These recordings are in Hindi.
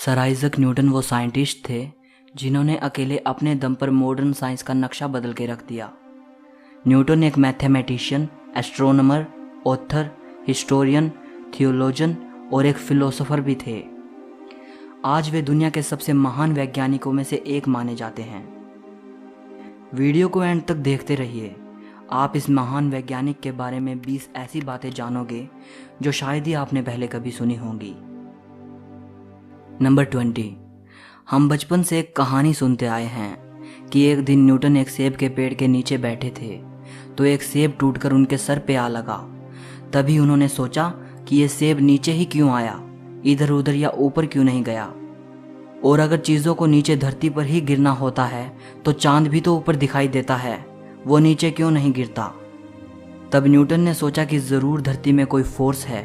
सर आइजक न्यूटन वो साइंटिस्ट थे जिन्होंने अकेले अपने दम पर मॉडर्न साइंस का नक्शा बदल के रख दिया। न्यूटन एक mathematician, astronomer, author, historian, theologian और एक फिलोसोफर भी थे। आज वे दुनिया के सबसे महान वैज्ञानिकों में से एक माने जाते हैं। वीडियो को एंड तक देखते रहिए। आप इस महान वैज्ञानिक के बारे में 20 ऐसी बातें जानोगे जो शायद ही आपने पहले कभी सुनी होंगी। नंबर 20। हम बचपन से एक कहानी सुनते आए हैं कि एक दिन न्यूटन एक सेब के पेड़ के नीचे बैठे थे तो एक सेब टूटकर उनके सर पे आ लगा। तभी उन्होंने सोचा कि ये सेब नीचे ही क्यों आया, इधर उधर या ऊपर क्यों नहीं गया। और अगर चीज़ों को नीचे धरती पर ही गिरना होता है तो चांद भी तो ऊपर दिखाई देता है, वो नीचे क्यों नहीं गिरता। तब न्यूटन ने सोचा कि ज़रूर धरती में कोई फोर्स है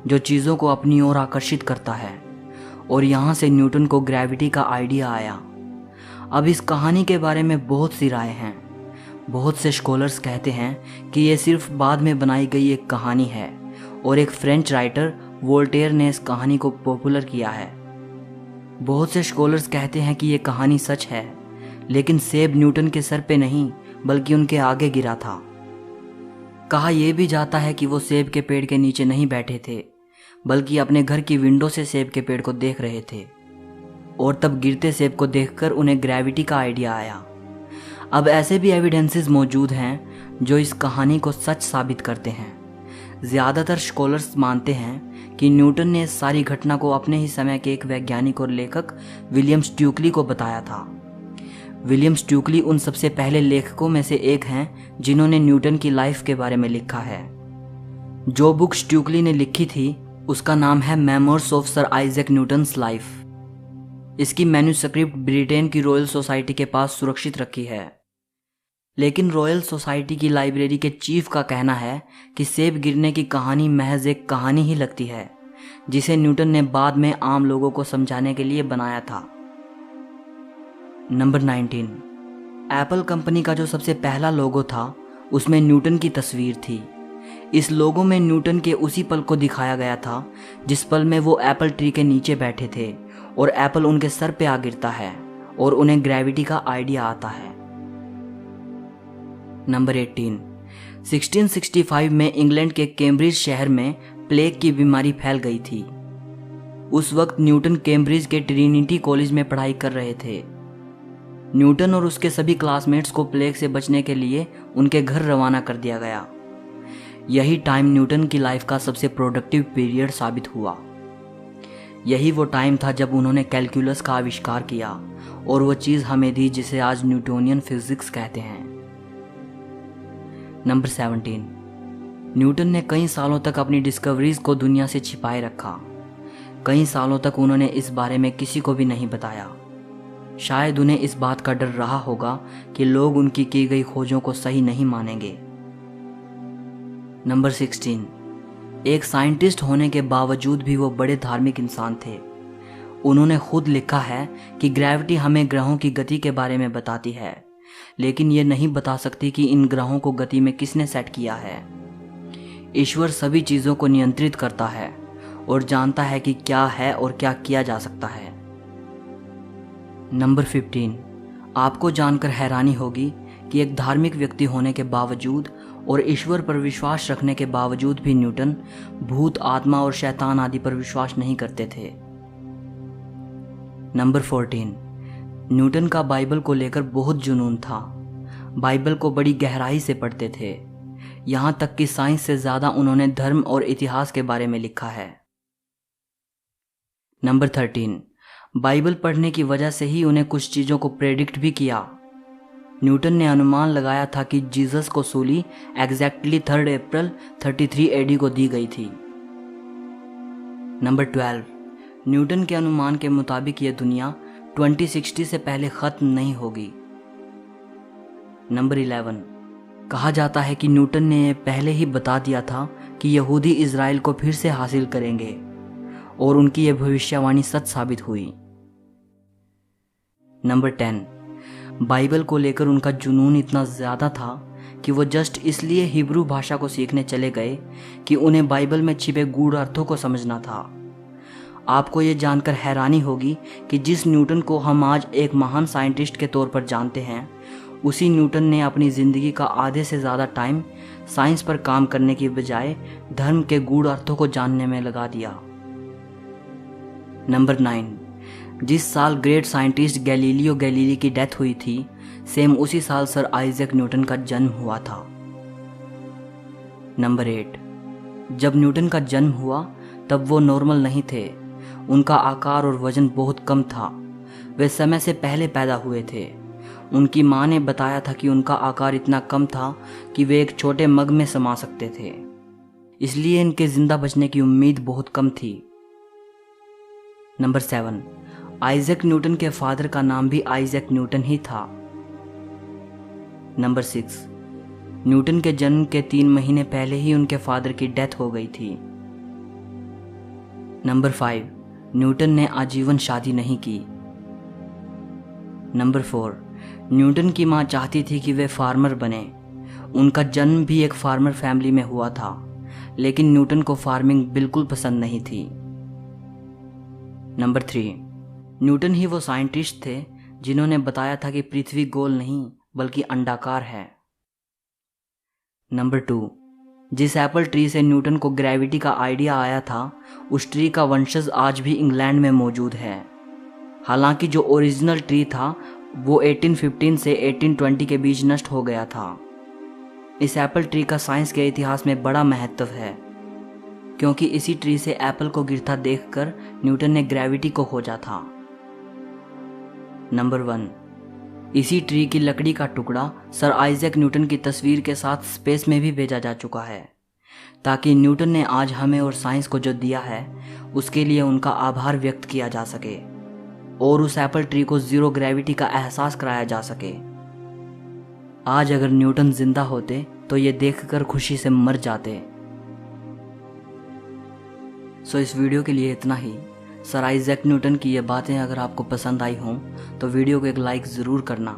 जो चीज़ों को अपनी ओर आकर्षित करता है, और यहाँ से न्यूटन को ग्रेविटी का आइडिया आया। अब इस कहानी के बारे में बहुत सी राय हैं। बहुत से स्कॉलर्स कहते हैं कि ये सिर्फ बाद में बनाई गई एक कहानी है और एक फ्रेंच राइटर वोल्टेयर ने इस कहानी को पॉपुलर किया है। बहुत से स्कॉलर्स कहते हैं कि ये कहानी सच है, लेकिन सेब न्यूटन के सर पे नहीं बल्कि उनके आगे गिरा था। कहा यह भी जाता है कि वो सेब के पेड़ के नीचे नहीं बैठे थे बल्कि अपने घर की विंडो से सेब के पेड़ को देख रहे थे, और तब गिरते सेब को देखकर उन्हें ग्रेविटी का आइडिया आया। अब ऐसे भी एविडेंसेस मौजूद हैं जो इस कहानी को सच साबित करते हैं। ज़्यादातर स्कॉलर्स मानते हैं कि न्यूटन ने इस सारी घटना को अपने ही समय के एक वैज्ञानिक और लेखक विलियम स्टुकली को बताया था। विलियम स्टुकली उन सबसे पहले लेखकों में से एक हैं जिन्होंने न्यूटन की लाइफ के बारे में लिखा है। जो बुक स्टुकली ने लिखी थी उसका नाम है memoirs of sir Isaac Newton's life. इसकी मैन्युस्क्रिप्ट ब्रिटेन की रॉयल सोसाइटी के पास सुरक्षित रखी है, लेकिन रॉयल सोसाइटी की लाइब्रेरी के चीफ का कहना है कि सेब गिरने की कहानी महज एक कहानी ही लगती है जिसे न्यूटन ने बाद में आम लोगों को समझाने के लिए बनाया था। नंबर 19। एप्पल कंपनी का जो सबसे पहला लोगो था उसमें न्यूटन की तस्वीर थी। इस लोगो में न्यूटन के उसी पल को दिखाया गया था जिस पल में वो एप्पल ट्री के नीचे बैठे थे और एप्पल उनके सर पे आ गिरता है और उन्हें ग्रेविटी का आइडिया आता है। नंबर 18। 1665 में इंग्लैंड के कैम्ब्रिज शहर में प्लेग की बीमारी फैल गई थी। उस वक्त न्यूटन कैम्ब्रिज के ट्रिनिटी कॉलेज में पढ़ाई कर रहे थे। न्यूटन और उसके सभी क्लासमेट्स को प्लेग से बचने के लिए उनके घर रवाना कर दिया गया। यही टाइम न्यूटन की लाइफ का सबसे प्रोडक्टिव पीरियड साबित हुआ। यही वो टाइम था जब उन्होंने कैलकुलस का आविष्कार किया और वो चीज़ हमें दी जिसे आज न्यूटोनियन फिजिक्स कहते हैं। नंबर 17। न्यूटन ने कई सालों तक अपनी डिस्कवरीज को दुनिया से छिपाए रखा। कई सालों तक उन्होंने इस बारे में किसी को भी नहीं बताया। शायद उन्हें इस बात का डर रहा होगा कि लोग उनकी की गई खोजों को सही नहीं मानेंगे। नंबर 16। एक साइंटिस्ट होने के बावजूद भी वो बड़े धार्मिक इंसान थे। उन्होंने खुद लिखा है कि ग्रेविटी हमें ग्रहों की गति के बारे में बताती है, लेकिन ये नहीं बता सकती कि इन ग्रहों को गति में किसने सेट किया है। ईश्वर सभी चीज़ों को नियंत्रित करता है और जानता है कि क्या है और क्या किया जा सकता है। नंबर 15। आपको जानकर हैरानी होगी कि एक धार्मिक व्यक्ति होने के बावजूद और ईश्वर पर विश्वास रखने के बावजूद भी न्यूटन भूत, आत्मा और शैतान आदि पर विश्वास नहीं करते थे। नंबर 14। न्यूटन का बाइबल को लेकर बहुत जुनून था। बाइबल को बड़ी गहराई से पढ़ते थे, यहाँ तक कि साइंस से ज़्यादा उन्होंने धर्म और इतिहास के बारे में लिखा है। नंबर 13। बाइबल पढ़ने की वजह से ही उन्हें कुछ चीज़ों को प्रेडिक्ट भी किया। न्यूटन ने अनुमान लगाया था कि जीसस को सूली एग्जैक्टली 3 अप्रैल 33 AD को दी गई थी। नंबर 12। न्यूटन के अनुमान के मुताबिक यह दुनिया 2060 से पहले खत्म नहीं होगी। नंबर 11। कहा जाता है कि न्यूटन ने पहले ही बता दिया था कि यहूदी इज़राइल को फिर से हासिल करेंगे, और उनकी यह भविष्यवाणी सच साबित हुई। नंबर 10। बाइबल को लेकर उनका जुनून इतना ज़्यादा था कि वो जस्ट इसलिए हिब्रू भाषा को सीखने चले गए कि उन्हें बाइबल में छिपे गूढ़ अर्थों को समझना था। आपको ये जानकर हैरानी होगी कि जिस न्यूटन को हम आज एक महान साइंटिस्ट के तौर पर जानते हैं, उसी न्यूटन ने अपनी ज़िंदगी का आधे से ज़्यादा टाइम साइंस पर काम करने की बजाय धर्म के गूढ़ अर्थों को जानने में लगा दिया। नंबर 9, जिस साल ग्रेट साइंटिस्ट गैलीलियो गैलीली की डेथ हुई थी, सेम उसी साल सर आइजैक न्यूटन का जन्म हुआ था। नंबर 8, जब न्यूटन का जन्म हुआ तब वो नॉर्मल नहीं थे। उनका आकार और वजन बहुत कम था। वे समय से पहले पैदा हुए थे। उनकी मां ने बताया था कि उनका आकार इतना कम था कि वे एक छोटे मग में समा सकते थे, इसलिए इनके जिंदा बचने की उम्मीद बहुत कम थी। नंबर 7, आइजैक न्यूटन के फादर का नाम भी आइजैक न्यूटन ही था। नंबर 6, न्यूटन के जन्म के 3 महीने पहले ही उनके फादर की डेथ हो गई थी। नंबर 5, न्यूटन ने आजीवन शादी नहीं की। नंबर 4, न्यूटन की मां चाहती थी कि वे फार्मर बने। उनका जन्म भी एक फार्मर फैमिली में हुआ था, लेकिन न्यूटन को फार्मिंग बिल्कुल पसंद नहीं थी। नंबर 3, न्यूटन ही वो साइंटिस्ट थे जिन्होंने बताया था कि पृथ्वी गोल नहीं बल्कि अंडाकार है। नंबर 2, जिस एप्पल ट्री से न्यूटन को ग्रेविटी का आइडिया आया था, उस ट्री का वंशज आज भी इंग्लैंड में मौजूद है। हालांकि जो ओरिजिनल ट्री था वो 1815 से 1820 के बीच नष्ट हो गया था। इस एप्पल ट्री का साइंस के इतिहास में बड़ा महत्व है, क्योंकि इसी ट्री से एप्पल को गिरता देखकर न्यूटन ने ग्रेविटी को खोजा था। नंबर 1, इसी ट्री की लकड़ी का टुकड़ा सर आइजैक न्यूटन की तस्वीर के साथ स्पेस में भी भेजा जा चुका है, ताकि न्यूटन ने आज हमें और साइंस को जो दिया है उसके लिए उनका आभार व्यक्त किया जा सके और उस एप्पल ट्री को जीरो ग्रेविटी का एहसास कराया जा सके। आज अगर न्यूटन जिंदा होते तो ये देखकर खुशी से मर जाते। सो इस वीडियो के लिए इतना ही। सर आइजैक न्यूटन की ये बातें अगर आपको पसंद आई हों तो वीडियो को एक लाइक ज़रूर करना।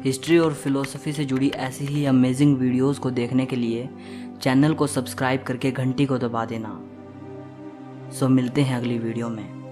हिस्ट्री और फिलोसफी से जुड़ी ऐसी ही अमेजिंग वीडियोस को देखने के लिए चैनल को सब्सक्राइब करके घंटी को दबा देना। सो मिलते हैं अगली वीडियो में।